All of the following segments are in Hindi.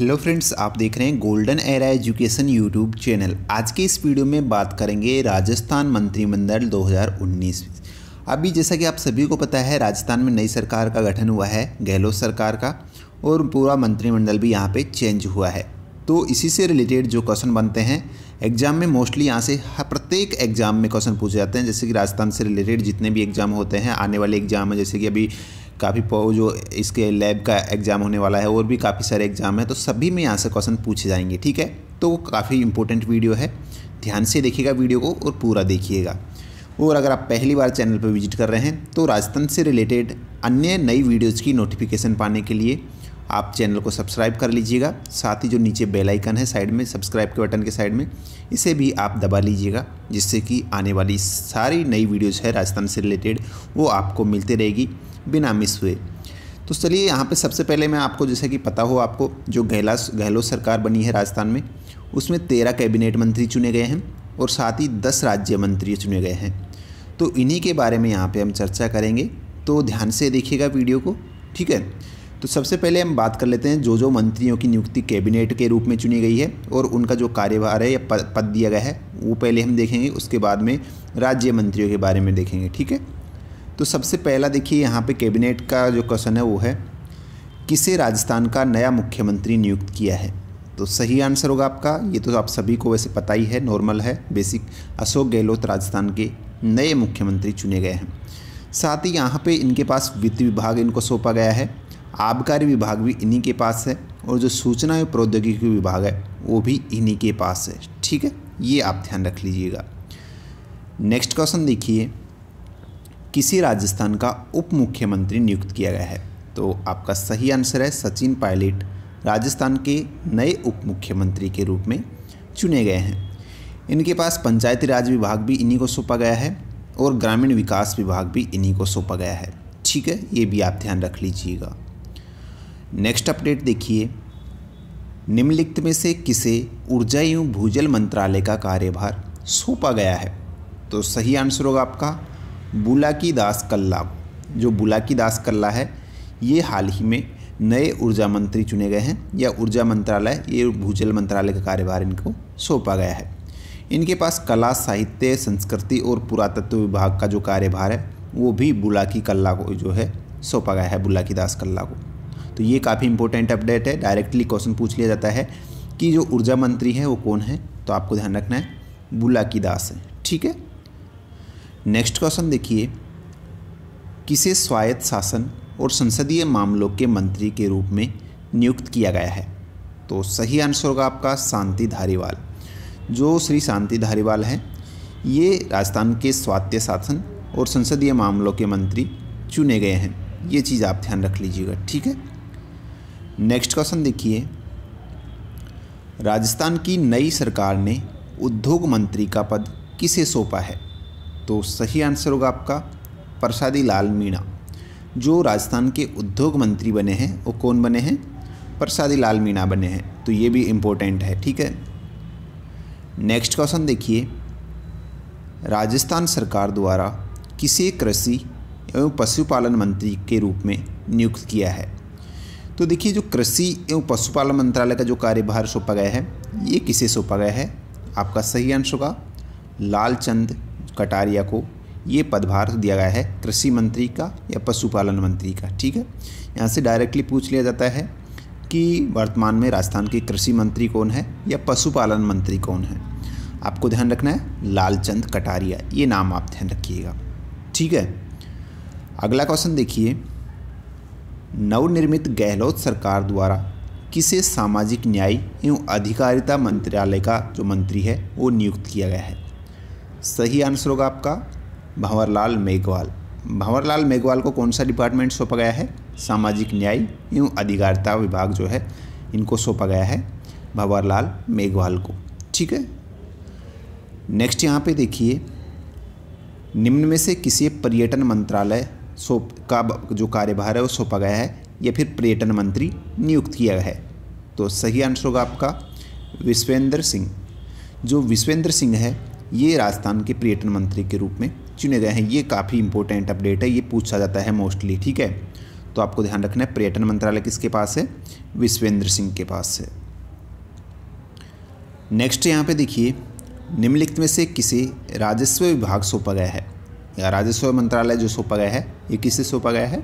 हेलो फ्रेंड्स, आप देख रहे हैं golden era education YouTube channel. आज के इस वीडियो में बात करेंगे राजस्थान मंत्रिमंडल 2019। अभी जैसा कि आप सभी को पता है, राजस्थान में नई सरकार का गठन हुआ है, गहलोत सरकार का, और पूरा मंत्रिमंडल भी यहाँ पे चेंज हुआ है। तो इसी से रिलेटेड जो क्वेश्चन बनते हैं एग्जाम में, मोस्टली यहाँ से प्रत्येक एग्जाम में क्वेश्चन पूछे जाते हैं। जैसे कि राजस्थान से रिलेटेड जितने भी एग्जाम होते हैं, आने वाले एग्जाम है, जैसे कि अभी काफ़ी जो इसके लैब का एग्ज़ाम होने वाला है, और भी काफ़ी सारे एग्जाम हैं, तो सभी में यहाँ से क्वेश्चन पूछे जाएंगे। ठीक है, तो काफ़ी इंपॉर्टेंट वीडियो है, ध्यान से देखिएगा वीडियो को और पूरा देखिएगा। और अगर आप पहली बार चैनल पर विजिट कर रहे हैं तो राजस्थान से रिलेटेड अन्य नई वीडियोज़ की नोटिफिकेशन पाने के लिए आप चैनल को सब्सक्राइब कर लीजिएगा। साथ ही जो नीचे बेल आइकन है साइड में, सब्सक्राइब के बटन के साइड में, इसे भी आप दबा लीजिएगा, जिससे कि आने वाली सारी नई वीडियोज़ है राजस्थान से रिलेटेड वो आपको मिलती रहेगी बिना मिस हुए। तो चलिए, यहाँ पे सबसे पहले मैं आपको, जैसे कि पता हो आपको, जो गहलोत सरकार बनी है राजस्थान में, उसमें 13 कैबिनेट मंत्री चुने गए हैं और साथ ही 10 राज्य मंत्री चुने गए हैं। तो इन्हीं के बारे में यहाँ पे हम चर्चा करेंगे, तो ध्यान से देखिएगा वीडियो को। ठीक है, तो सबसे पहले हम बात कर लेते हैं जो मंत्रियों की नियुक्ति कैबिनेट के रूप में चुनी गई है और उनका जो कार्यभार है या पद दिया गया है, वो पहले हम देखेंगे। उसके बाद में राज्य मंत्रियों के बारे में देखेंगे। ठीक है, तो सबसे पहला देखिए, यहाँ पे कैबिनेट का जो क्वेश्चन है वो है, किसे राजस्थान का नया मुख्यमंत्री नियुक्त किया है? तो सही आंसर होगा आपका, ये तो आप सभी को वैसे पता ही है, नॉर्मल है, बेसिक। अशोक गहलोत राजस्थान के नए मुख्यमंत्री चुने गए हैं। साथ ही यहाँ पे इनके पास वित्त विभाग इनको सौंपा गया है, आबकारी विभाग भी इन्हीं के पास है, और जो सूचना एवं प्रौद्योगिकी विभाग है वो भी इन्हीं के पास है। ठीक है, ये आप ध्यान रख लीजिएगा। नेक्स्ट क्वेश्चन देखिए, किसी राजस्थान का उप मुख्यमंत्री नियुक्त किया गया है? तो आपका सही आंसर है, सचिन पायलट राजस्थान के नए उप मुख्यमंत्री के रूप में चुने गए हैं। इनके पास पंचायती राज विभाग भी इन्हीं को सौंपा गया है और ग्रामीण विकास विभाग भी इन्हीं को सौंपा गया है। ठीक है, ये भी आप ध्यान रख लीजिएगा। नेक्स्ट अपडेट देखिए, निम्नलिखित में से किसे ऊर्जा एवं भूजल मंत्रालय का कार्यभार सौंपा गया है? तो सही आंसर होगा आपका बुलाकी दास कल्ला। जो बुलाकी दास कल्ला है, ये हाल ही में नए ऊर्जा मंत्री चुने गए हैं, या ऊर्जा मंत्रालय, ये भूजल मंत्रालय का कार्यभार इनको सौंपा गया है। इनके पास कला, साहित्य, संस्कृति और पुरातत्व विभाग का जो कार्यभार है वो भी बुलाकी कल्ला को जो है सौंपा गया है, बुलाकी दास कल्ला को। तो ये काफ़ी इंपॉर्टेंट अपडेट है, डायरेक्टली क्वेश्चन पूछ लिया जाता है कि जो ऊर्जा मंत्री है वो कौन है, तो आपको ध्यान रखना है बुलाकी दास है। ठीक है, नेक्स्ट क्वेश्चन देखिए, किसे स्वायत्त शासन और संसदीय मामलों के मंत्री के रूप में नियुक्त किया गया है? तो सही आंसर होगा आपका शांति धारीवाल। जो श्री शांति धारीवाल हैं, ये राजस्थान के स्वायत्त शासन और संसदीय मामलों के मंत्री चुने गए हैं। ये चीज़ आप ध्यान रख लीजिएगा। ठीक है, नेक्स्ट क्वेश्चन देखिए, राजस्थान की नई सरकार ने उद्योग मंत्री का पद किसे सौंपा है? तो सही आंसर होगा आपका प्रसादी लाल मीणा। जो राजस्थान के उद्योग मंत्री बने हैं वो कौन बने हैं? प्रसादी लाल मीणा बने हैं। तो ये भी इम्पोर्टेंट है। ठीक है, नेक्स्ट क्वेश्चन देखिए, राजस्थान सरकार द्वारा किसे कृषि एवं पशुपालन मंत्री के रूप में नियुक्त किया है? तो देखिए, जो कृषि एवं पशुपालन मंत्रालय का जो कार्यभार सौंपा गया है, ये किसे सौंपा गया है? आपका सही आंसर होगा लालचंद कटारिया को ये पदभार दिया गया है, कृषि मंत्री का या पशुपालन मंत्री का। ठीक है, यहाँ से डायरेक्टली पूछ लिया जाता है कि वर्तमान में राजस्थान के कृषि मंत्री कौन है या पशुपालन मंत्री कौन है। आपको ध्यान रखना है लालचंद कटारिया, ये नाम आप ध्यान रखिएगा। ठीक है, अगला क्वेश्चन देखिए, नवनिर्मित गहलोत सरकार द्वारा किसे सामाजिक न्याय एवं अधिकारिता मंत्रालय का जो मंत्री है वो नियुक्त किया गया है? सही आंसर होगा आपका भंवरलाल मेघवाल। भंवरलाल मेघवाल को कौन सा डिपार्टमेंट सौंपा गया है? सामाजिक न्याय एवं अधिकारिता विभाग जो है इनको सौंपा गया है, भंवरलाल मेघवाल को। ठीक है, नेक्स्ट यहाँ पे देखिए, निम्न में से किसी पर्यटन मंत्रालय का जो कार्यभार है वो सौंपा गया है या फिर पर्यटन मंत्री नियुक्त किया गया है? तो सही आंसर होगा आपका विश्वेंद्र सिंह। जो विश्वेंद्र सिंह है, ये राजस्थान के पर्यटन मंत्री के रूप में चुने गए हैं। ये काफ़ी इंपॉर्टेंट अपडेट है, ये पूछा जाता है मोस्टली। ठीक है, तो आपको ध्यान रखना है पर्यटन मंत्रालय किसके पास है, विश्वेंद्र सिंह के पास है। नेक्स्ट यहाँ पे देखिए, निम्नलिखित में से किसे राजस्व विभाग सौंपा गया है, या राजस्व मंत्रालय जो सौंपा गया है ये किसे सौंपा गया है,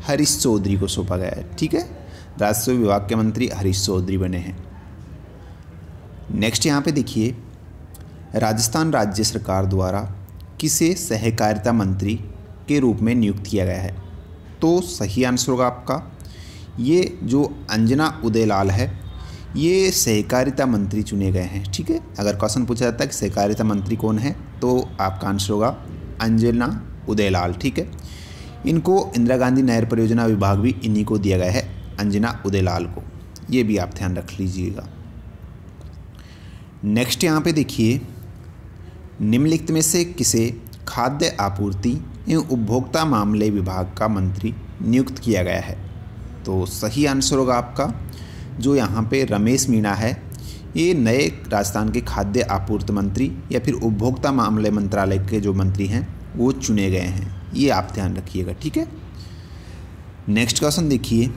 हरीश चौधरी को सौंपा गया है। ठीक है, राजस्व विभाग के मंत्री हरीश चौधरी बने हैं। नेक्स्ट यहाँ पे देखिए, राजस्थान राज्य सरकार द्वारा किसे सहकारिता मंत्री के रूप में नियुक्त किया गया है, तो सही आंसर होगा आपका ये जो अंजना उदयलाल है, ये सहकारिता मंत्री चुने गए हैं। ठीक है, अगर क्वेश्चन पूछा जाता है कि सहकारिता मंत्री कौन है तो आपका आंसर होगा अंजना उदयलाल। ठीक है, इनको इंदिरा गांधी नहर परियोजना विभाग भी इन्हीं को दिया गया है, अंजना उदयलाल को, ये भी आप ध्यान रख लीजिएगा। नेक्स्ट यहाँ पे देखिए, निम्नलिखित में से किसे खाद्य आपूर्ति एवं उपभोक्ता मामले विभाग का मंत्री नियुक्त किया गया है, तो सही आंसर होगा आपका जो यहाँ पे रमेश मीणा है, ये नए राजस्थान के खाद्य आपूर्ति मंत्री या फिर उपभोक्ता मामले मंत्रालय के जो मंत्री हैं वो चुने गए हैं, ये आप ध्यान रखिएगा। ठीक है, नेक्स्ट क्वेश्चन देखिए,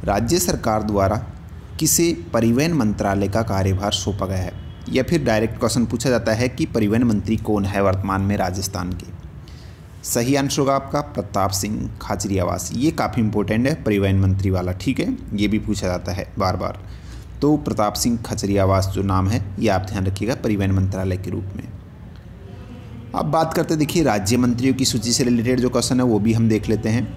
राज्य सरकार द्वारा किसे परिवहन मंत्रालय का कार्यभार सौंपा गया है, या फिर डायरेक्ट क्वेश्चन पूछा जाता है कि परिवहन मंत्री कौन है वर्तमान में राजस्थान के। सही आंसर होगा आपका प्रताप सिंह खाचरियावास, ये काफ़ी इंपॉर्टेंट है परिवहन मंत्री वाला। ठीक है, ये भी पूछा जाता है बार बार, तो प्रताप सिंह खाचरियावास जो नाम है ये आप ध्यान रखिएगा परिवहन मंत्रालय के रूप में। अब बात करते देखिए राज्य मंत्रियों की सूची से रिलेटेड जो क्वेश्चन है वो भी हम देख लेते हैं।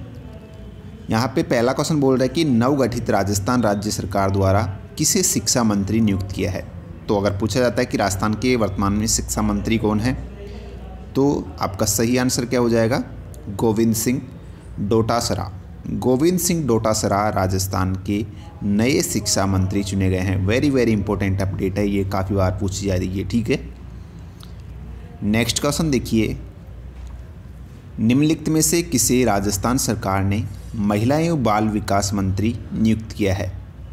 यहाँ पे पहला क्वेश्चन बोल रहा है कि नवगठित राजस्थान राज्य सरकार द्वारा किसे शिक्षा मंत्री नियुक्त किया है, तो अगर पूछा जाता है कि राजस्थान के वर्तमान में शिक्षा मंत्री कौन है, तो आपका सही आंसर क्या हो जाएगा, गोविंद सिंह डोटासरा। गोविंद सिंह डोटासरा राजस्थान के नए शिक्षा मंत्री चुने गए हैं। वेरी वेरी इंपॉर्टेंट अपडेट है, ये काफ़ी बार पूछी जा रही है। ठीक है, नेक्स्ट क्वेश्चन देखिए, निम्नलिखित में से किसे राजस्थान सरकार ने महिला एवं बाल विकास मंत्री नियुक्त किया है,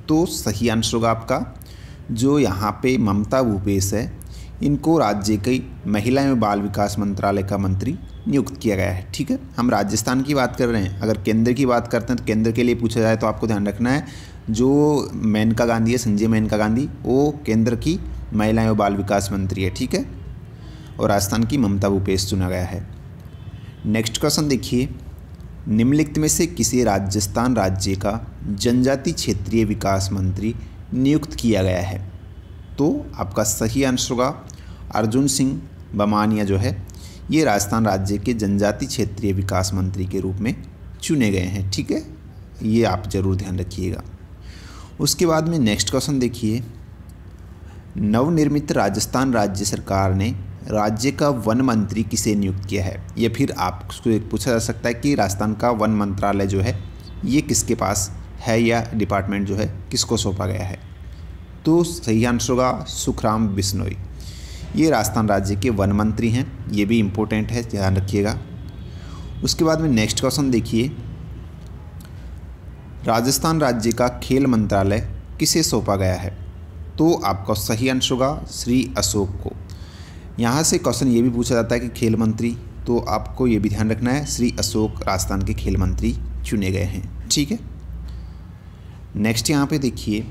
तो सही आंसर होगा आपका जो यहाँ पे ममता भूपेश है, इनको राज्य के महिला एवं बाल विकास मंत्रालय का मंत्री नियुक्त किया गया है। ठीक है, हम राजस्थान की बात कर रहे हैं, अगर केंद्र की बात करते हैं तो केंद्र के लिए पूछा जाए तो आपको ध्यान रखना है जो मेनका गांधी है, संजय मेनका गांधी, वो केंद्र की महिला एवं बाल विकास मंत्री है। ठीक है, और राजस्थान की ममता भूपेश चुना गया है। नेक्स्ट क्वेश्चन देखिए, निम्नलिखित में से किसे राजस्थान राज्य का जनजाति क्षेत्रीय विकास मंत्री नियुक्त किया गया है, तो आपका सही आंसर होगा अर्जुन सिंह बमानिया जो है ये राजस्थान राज्य के जनजाति क्षेत्रीय विकास मंत्री के रूप में चुने गए हैं। ठीक है, ये आप जरूर ध्यान रखिएगा। उसके बाद में नेक्स्ट क्वेश्चन देखिए, नवनिर्मित राजस्थान राज्य सरकार ने राज्य का वन मंत्री किसे नियुक्त किया है, या फिर आपको पूछा जा सकता है कि राजस्थान का वन मंत्रालय जो है ये किसके पास है, या डिपार्टमेंट जो है किसको सौंपा गया है, तो सही आंसर होगा सुखराम बिश्नोई, ये राजस्थान राज्य के वन मंत्री हैं। ये भी इम्पोर्टेंट है, ध्यान रखिएगा। उसके बाद में नेक्स्ट क्वेश्चन देखिए, राजस्थान राज्य का खेल मंत्रालय किसे सौंपा गया है, तो आपका सही आंसर होगा श्री अशोक को। यहाँ से क्वेश्चन ये भी पूछा जाता है कि खेल मंत्री, तो आपको ये भी ध्यान रखना है श्री अशोक राजस्थान के खेल मंत्री चुने गए हैं। ठीक है, नेक्स्ट यहाँ पे देखिए,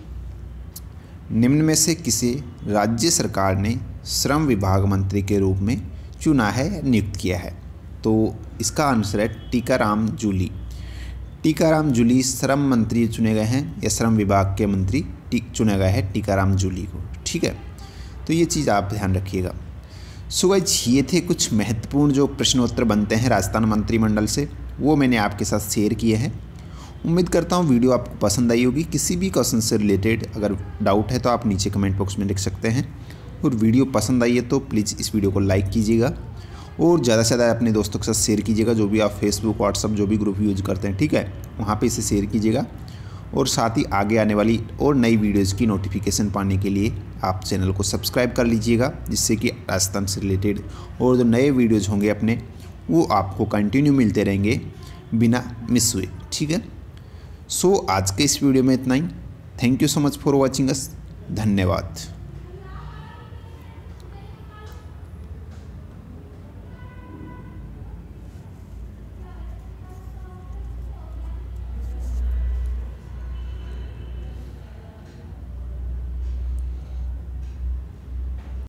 निम्न में से किसे राज्य सरकार ने श्रम विभाग मंत्री के रूप में चुना है, नियुक्त किया है, तो इसका आंसर है टीकाराम जूली। टीकाराम जूली श्रम मंत्री चुने गए हैं, या श्रम विभाग के मंत्री चुना गया है टीकाराम जूली को। ठीक है, तो ये चीज़ आप ध्यान रखिएगा। सो गाइस, ये थे कुछ महत्वपूर्ण जो प्रश्नोत्तर बनते हैं राजस्थान मंत्रिमंडल से, वो मैंने आपके साथ शेयर किए हैं। उम्मीद करता हूँ वीडियो आपको पसंद आई होगी। किसी भी क्वेश्चन से रिलेटेड अगर डाउट है तो आप नीचे कमेंट बॉक्स में लिख सकते हैं, और वीडियो पसंद आई है तो प्लीज़ इस वीडियो को लाइक कीजिएगा और ज़्यादा से ज़्यादा अपने दोस्तों के साथ शेयर कीजिएगा, जो भी आप फेसबुक व्हाट्सअप जो भी ग्रुप यूज करते हैं। ठीक है, वहाँ पर इसे शेयर कीजिएगा, और साथ ही आगे आने वाली और नई वीडियोज़ की नोटिफिकेशन पाने के लिए आप चैनल को सब्सक्राइब कर लीजिएगा, जिससे कि राजस्थान से रिलेटेड और जो नए वीडियोज़ होंगे अपने वो आपको कंटिन्यू मिलते रहेंगे बिना मिस हुए। ठीक है, सो आज के इस वीडियो में इतना ही। Thank you so much for watching us. धन्यवाद।